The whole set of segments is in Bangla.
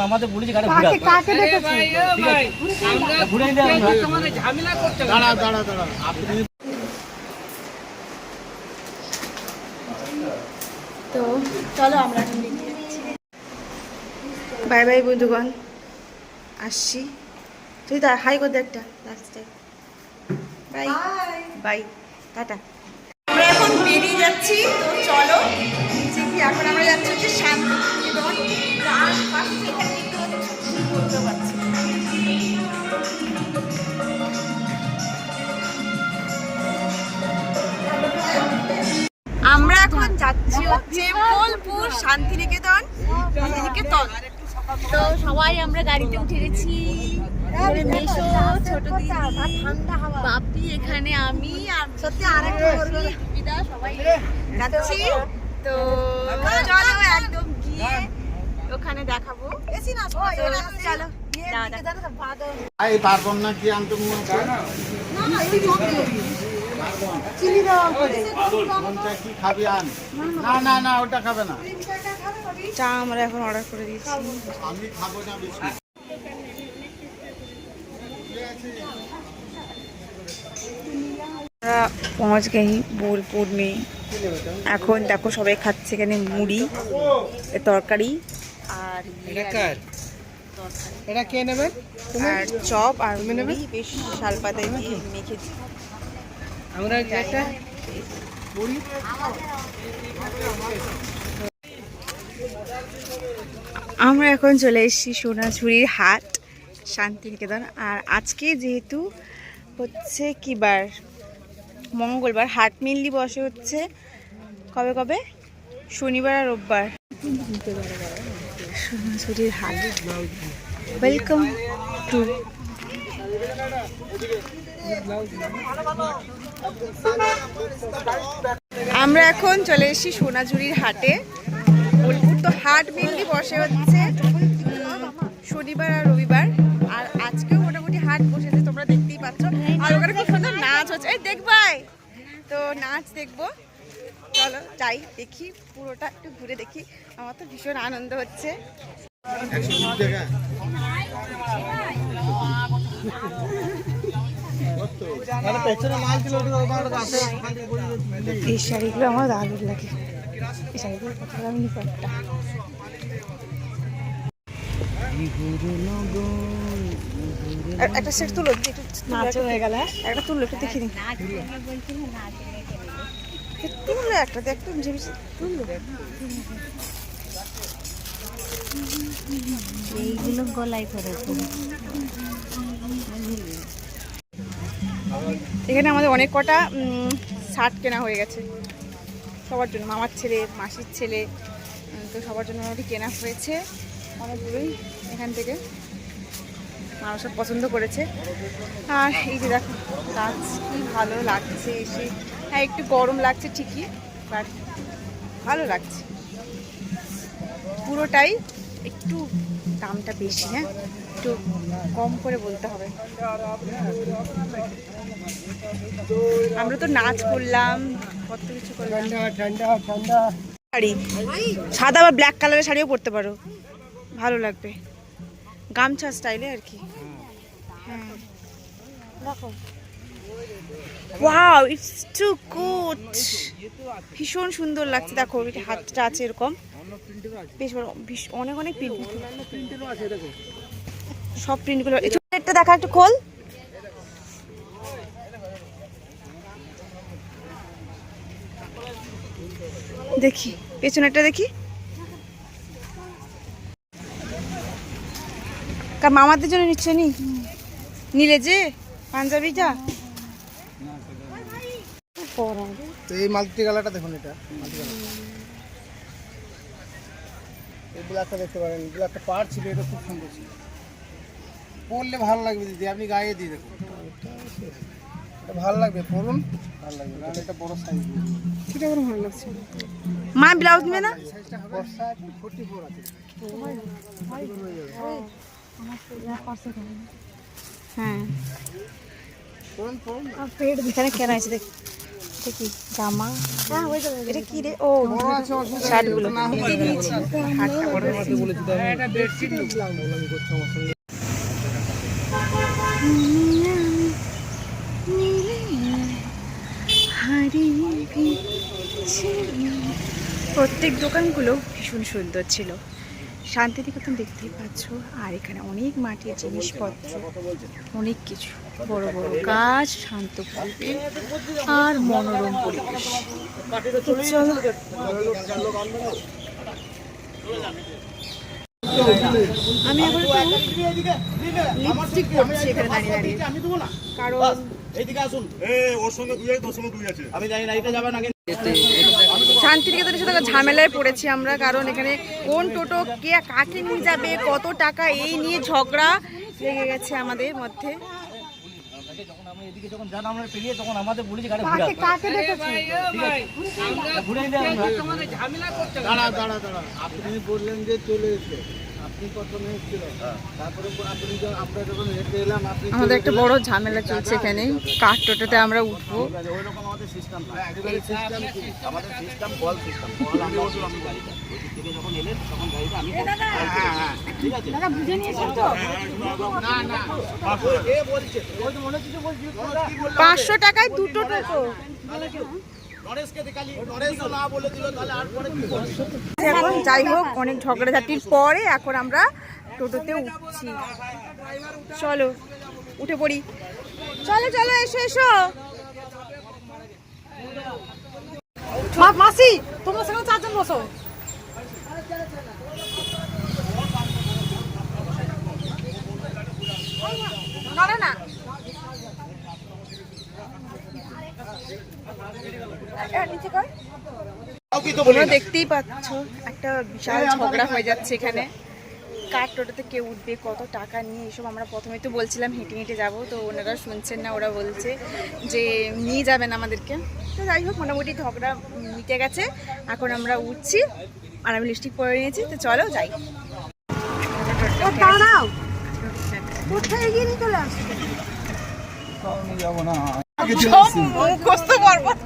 আমাদের বলেছি গাড়ি ঘুরা কাকে দেখেছি ভাই আমরা ঘুরে নিয়ে তোমাদের ঝামেলা করতে দাঁড়া আপনি তো চলো আমরা বাই বাই বন্ধুগণ, আসছি। তুই তা হাই করতে একটা লাস্টে বাই বাই টাটা। আমরা এখন বেরিয়ে যাচ্ছি, তো চলো এখন আমরা যাচ্ছি হচ্ছে শান্তিনিকেতন। তার পাশে এখানে বলতে পারছি আমরা এখন যাচ্ছি হচ্ছে বোলপুর শান্তিনিকেতন। তো সবাই আমরা গাড়িতে উঠে গেছি, মেশো, ছোট দিদি, বাপি, এখানে আমি আর সত্যি আরেকটা সুবিধা সবাই যাচ্ছি। তো চলো একদম গিয়ে ওখানে দেখাবো। চলো পারবো না কি আনতে চিনি দেওয়া করে কি খাবি আন না না ওটা খাবে না। চা আমরা এখন অর্ডার করে দিয়েছি। আমি খাবো না বিস্কুট। আমরা পৌঁছ গেই বোলপুর में। এখন দেখো সবাই খাচ্ছে এখানে মুড়ি, তরকারি আর এটা কে নেবে আর চপ আর মুড়ি বেশ শালপাতায় দিয়ে মেখেছি আমরা। একটা মুড়ি আমরা এখন চলে এসেছি সোনাঝুরির হাট শান্তিনিকেতন। আর আজকে যেহেতু হচ্ছে কি বার, মঙ্গলবার, হাট মেনলি বসে হচ্ছে কবে কবে, শনিবার আর রোববার। সোনাঝুরির হাট, ওয়েলকাম টু। আমরা এখন চলে এসেছি সোনাঝুরির হাটে বোলপুর। তো হাট মেনলি বসে হচ্ছে শনিবার আর রবিবার, আর আজকেও মোটামুটি হাট বসেছে, তোমরা দেখতেই পাচ্ছ। আর ওখানে খুব সুন্দর নাচ হচ্ছে, এই দেখবাই তো নাচ দেখবো। চলো যাই দেখি, পুরোটা একটু ঘুরে দেখি। আমার তো ভীষণ আনন্দ হচ্ছে। এই শাড়িগুলো আমার দারুণ লাগে, এই শাড়িগুলো কত দাম নিতে একটা। একটা সেট তুলো, নাচ হয়ে গেল, একটা তুলো একটু দেখি তুললো একটা, দেখতো তুললো। এইগুলো গলায় করে। এখানে আমাদের অনেক কটা শার্ট কেনা হয়ে গেছে সবার জন্য, মামার ছেলে, মাসির ছেলে, তো সবার জন্য মোটামুটি কেনা হয়েছে অনেকগুলোই এখান থেকে। মানুষ সব পছন্দ করেছে। আর এই যে দেখো গাছ, কি ভালো লাগছে এসে। হ্যাঁ একটু গরম লাগছে ঠিকই, বাট ভালো লাগছে পুরোটাই। একটু দামটা বেশি, হ্যাঁ একটু কম করে বলতে হবে। আমরা তো নাচ করলাম, কত কিছু করলাম। শাড়ি সাদা বা ব্ল্যাক কালারের শাড়িও পরতে পারো, ভালো লাগবে, গামছা স্টাইলে আর কি। হ্যাঁ দেখো, ওয়াও ইটস টু গুড, ভীষণ সুন্দর লাগছে। দেখো হাতটা আছে এরকম, বেশ বড়, অনেক অনেক প্রিন্ট, সব প্রিন্টগুলো। একটা দেখা, একটু খোল। দেখি পেছনেরটা দেখি। মামাদের জন্য নিচ্ছ নি, নিলে যে পাঞ্জাবিটা। এই মাল্টি কালারটা দেখুন, এটা মাল্টি কালার। এই ব্ল্যাকটা দেখতে পারেন, ব্ল্যাকটা পার ছিল, এটা খুব সুন্দর ছিল, পরলে ভালো লাগবে দিদি, আপনি গায়ে দিয়ে দেখুন, এটা ভালো লাগবে, পরুন ভালো লাগবে। কারণ এটা বড় সাইজ, সেটা বড় ভালো লাগছে। মা ব্লাউজ নেবে না, সাইজটা হবে 44 আছে। হ্যাঁ পরুন পরুন, পেট এখানে কেন আছে দেখ, এটা কি জামা? এটা কি রে? ও বড় আছে অসুবিধা শার্টগুলো না হলে নিয়েছি। হাতটা বড় আছে। বলেছি এটা বেডশিট নিলাম বললাম করছি আমার সঙ্গে। প্রত্যেক দোকানগুলো ভীষণ সুন্দর ছিল। শান্তিনিকেতন দেখতেই পাচ্ছ। আর এখানে অনেক মাটির জিনিসপত্র, অনেক কিছু, বড় বড় গাছ, শান্ত পরিবেশ আর মনোরম পরিবেশ। তো চলো। আমি এখন লিপস্টিক পরছি এখানে দাঁড়িয়ে দাঁড়িয়ে, কারণ আমি জানি না এটা যাবে না। শান্তিনিকেতনের সাথে ঝামেলায় পড়েছি আমরা, কারণ এখানে কোন টোটো কে কাকে নিয়ে যাবে, কত টাকা, এই নিয়ে ঝগড়া লেগে গেছে আমাদের মধ্যে। যখন আমরা এদিকে যখন যান আমরা পেরিয়ে তখন আমাদের বলি যে গাড়ি কাকে কাকে দেখেছি? ঘুরে নিলে দাঁড়া দাঁড়া দাঁড়া, আপনি বললেন যে চলে এসে, আপনি প্রথমে এসেছিলেন, তারপরে আপনি আমরা যখন হেঁটে এলাম আপনি আমাদের একটা বড় ঝামেলা চলছে এখানে। কার টোটোতে আমরা উঠবো? ওই রকম আমাদের সিস্টেম আমাদের সিস্টেম কল সিস্টেম কল আমরা আমি গাড়িটা ওই দিক থেকে যখন এলেন তখন গাড়িটা আমি ঠিক আছে দাদা বুঝে নিয়েছেন তো? না না এ বলছে ওই তো মনে হচ্ছে বলছি 500 টাকায় দুটো টোটো। নরেশকে দেখালি নরেশ না বলে দিল তাহলে আর পরে কি বলবো? এখন যাই হোক, অনেক ঝগড়াঝাটির পরে এখন আমরা টোটোতে উঠছি। চলো উঠে পড়ি। চলো চলো, এসো এসো। মাসি তোমরা সেখানে 4 জন বসো। না না, নিচে কর। তোমরা দেখতেই পাচ্ছ একটা বিশাল ঝগড়া হয়ে যাচ্ছে এখানে। কার টোটোতে কেউ উঠবে, কত টাকা নিয়ে, এসব আমরা প্রথমে তো বলছিলাম হেঁটে হেঁটে যাবো, তো ওনারা শুনছেন না। ওরা বলছে যে নিয়ে যাবেন আমাদেরকে। তো যাই হোক, মোটামুটি ঝগড়া মিটে গেছে। এখন আমরা উঠছি আর আমি লিপস্টিক পরে নিয়েছি। তো চলো যাই। দাঁড়াও, কোথায় এগিয়ে নিয়ে চলে আসছে? যাবো না মুখস্থ পর্বত।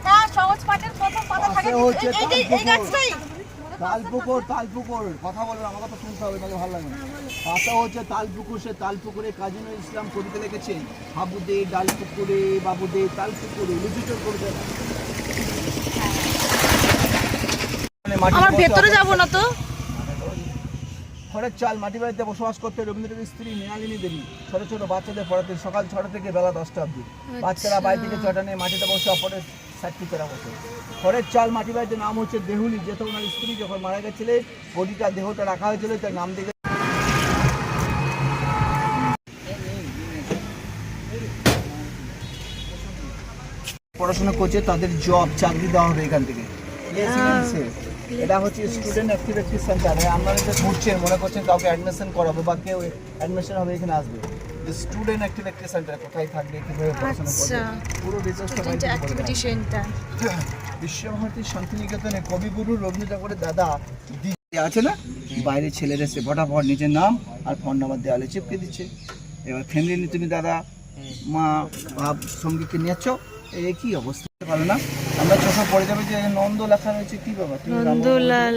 না, সহজ পাঠের প্রথম পাতা থাকে এই গাছটাই। তালপুকুর তালপুকুর কথা বলবেন, আমার কথা শুনতে হবে, তাহলে ভালো লাগবে না। পাতা হচ্ছে তালপুকুর, সে তালপুকুরে কাজী নজরুল ইসলাম কবিতা লিখেছেন, হাবুদে ডালপুকুরে বাবুদে তালপুকুরে লিপিচর করবে। আমার ভেতরে যাব না তো। খড়ের চাল মাটি বাড়িতে বসবাস করতে রবীন্দ্রনাথের স্ত্রী মৃণালিনী দেবী ছোট ছোট বাচ্চাদের পড়াতেন সকাল 6টা থেকে বেলা 10টা অবধি। বাচ্চারা বাড়ি থেকে চটানে মাটিতে বসে অপরের সাক্ষী চেরা বসে। খড়ের চাল মাটি বাড়িতে নাম হচ্ছে দেহুলি, যেহেতু ওনার স্ত্রী যখন মারা গেছিলেন বডিটা দেহটা রাখা হয়েছিল, তার নাম দিকে পড়াশোনা করছে তাদের জব চাকরি দেওয়া হবে এখান থেকে। এটা হচ্ছে স্টুডেন্ট অ্যাক্টিভিটি সেন্টার। আপনারা যে ঘুরছেন মনে করছেন কাউকে অ্যাডমিশন করাবো বা কেউ অ্যাডমিশন হবে এখানে আসবে। স্টুডেন্ট অ্যাক্টিভিটি সেন্টার কোথায় থাকবে, কিভাবে পড়াশোনা করবে, পুরো ডিটেইলসটা অ্যাক্টিভিটি সেন্টার। বিশ্বভারতী শান্তিনিকেতনে কবিগুরু রবীন্দ্রনাথ ঠাকুরের দাদা দিদি আছে না, বাইরে ছেলেরা এসে ফটাফট নিজের নাম আর ফোন নাম্বার দেওয়ালে চিপকে দিচ্ছে। এবার ফ্যামিলি তুমি দাদা মা ভাব সঙ্গীকে নিয়েছ, এই কি অবস্থা ভালো না? আমরা চোখে পড়ে যাবে যে নন্দ লেখা রয়েছে, কি বাবা তুমি নন্দলাল।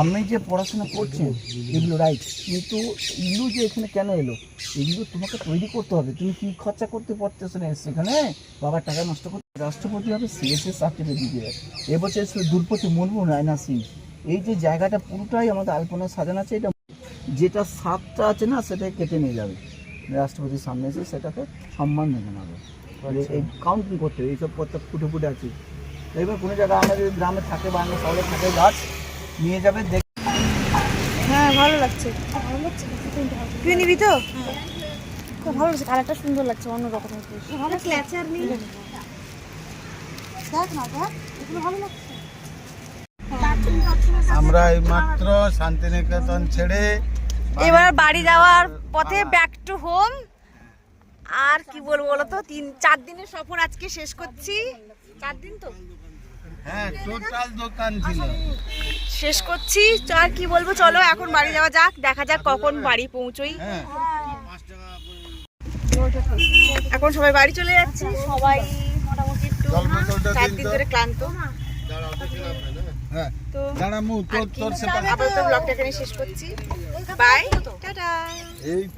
আপনি যে পড়াশোনা করছেন এগুলো রাইট, কিন্তু এগুলো যে এখানে কেন এলো, এগুলো তোমাকে তৈরি করতে হবে। তুমি কি খরচা করতে পারতেছো না সেখানে, বাবার টাকা নষ্ট করতে। রাষ্ট্রপতি হবে সিএসএস সার্টিফিকেট দিয়ে এবছর দ্রৌপদী মুর্মু রায়না সিং। এই যে জায়গাটা পুরোটাই আমাদের আলপনা সাজানো আছে, এটা যেটা সাতটা আছে না সেটাই কেটে নিয়ে যাবে রাষ্ট্রপতির সামনে এসে সেটাকে সম্মান জানাবে। এই কাউন্টিং করতে হবে, এইসব পথটা ফুটে ফুটে আছে। এবার কোনো জায়গায় আমাদের গ্রামে থাকে বা আমরা শহরে থাকে গাছ নিয়ে যাবে দেখ। হ্যাঁ ভালো লাগছে। তুই নিবি তো? খুব ভালো লাগছে, কালারটা সুন্দর লাগছে, অন্য রকম। ভালো ক্ল্যাচার নেই, দেখ না, দেখ এগুলো ভালো লাগছে। আমরা এইমাত্র শান্তিনিকেতন ছেড়ে এবার বাড়ি যাওয়ার পথে ব্যাক টু হোম। আর কি বলবো বলো তো, 3-4 দিনের সফর আজকে শেষ করছি। 4 দিন তো হ্যাঁ টোটাল দোকান ছিল শেষ করছি। আর কি বলবো, চলো এখন বাড়ি যাওয়া যাক, দেখা যাক কখন বাড়ি পৌঁছোই। হ্যাঁ এখন সবাই বাড়ি চলে যাচ্ছে, সবাই মোটামুটি একটু 4 দিন ধরে ক্লান্ত। হ্যাঁ তো দাঁড়া মু আপাতত ব্লগটা এখানে শেষ করছি। Bye, tata. এই